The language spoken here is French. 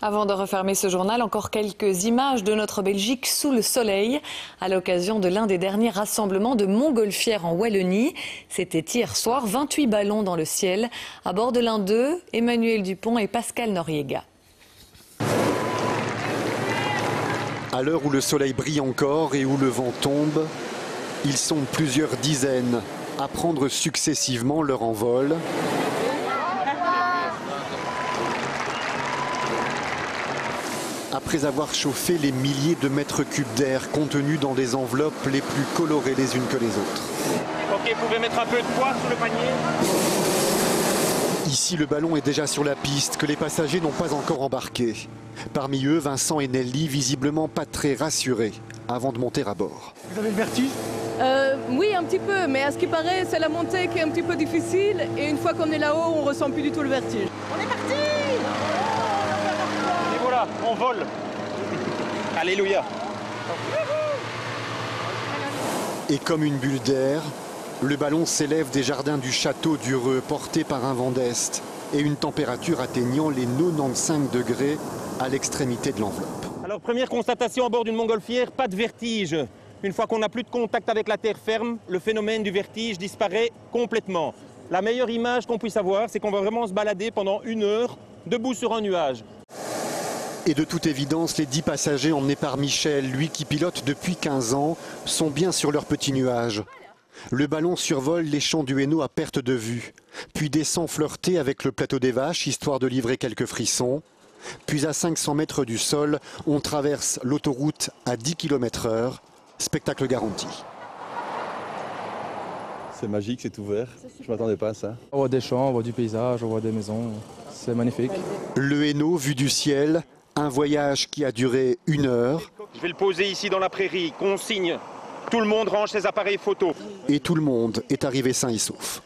Avant de refermer ce journal, encore quelques images de notre Belgique sous le soleil à l'occasion de l'un des derniers rassemblements de montgolfières en Wallonie. C'était hier soir, 28 ballons dans le ciel. À bord de l'un d'eux, Emmanuel Dupont et Pascal Noriega. À l'heure où le soleil brille encore et où le vent tombe, ils sont plusieurs dizaines à prendre successivement leur envol. Après avoir chauffé les milliers de mètres cubes d'air contenus dans des enveloppes les plus colorées les unes que les autres. Ok, vous pouvez mettre un peu de poids sous le panier. Ici, le ballon est déjà sur la piste, que les passagers n'ont pas encore embarqué. Parmi eux, Vincent et Nelly, visiblement pas très rassurés avant de monter à bord. Vous avez le vertige ? Oui, un petit peu, mais à ce qui paraît, c'est la montée qui est un petit peu difficile. Et une fois qu'on est là-haut, on ressent plus du tout le vertige. On est parti! Et voilà, on vole. Alléluia. Et comme une bulle d'air, le ballon s'élève des jardins du château d'Ureux, porté par un vent d'est et une température atteignant les 95 degrés à l'extrémité de l'enveloppe. Alors, première constatation à bord d'une montgolfière, pas de vertige. Une fois qu'on n'a plus de contact avec la terre ferme, le phénomène du vertige disparaît complètement. La meilleure image qu'on puisse avoir, c'est qu'on va vraiment se balader pendant 1 heure, debout sur un nuage. Et de toute évidence, les 10 passagers emmenés par Michel, lui qui pilote depuis 15 ans, sont bien sur leur petit nuage. Le ballon survole les champs du Hainaut à perte de vue, puis descend flirter avec le plateau des Vaches, histoire de livrer quelques frissons. Puis à 500 mètres du sol, on traverse l'autoroute à 10 km/h, spectacle garanti. C'est magique, c'est ouvert. Je ne m'attendais pas à ça. On voit des champs, on voit du paysage, on voit des maisons. C'est magnifique. Le Hainaut vu du ciel, un voyage qui a duré 1 heure. Je vais le poser ici dans la prairie, consigne. Tout le monde range ses appareils photo. Et tout le monde est arrivé sain et sauf.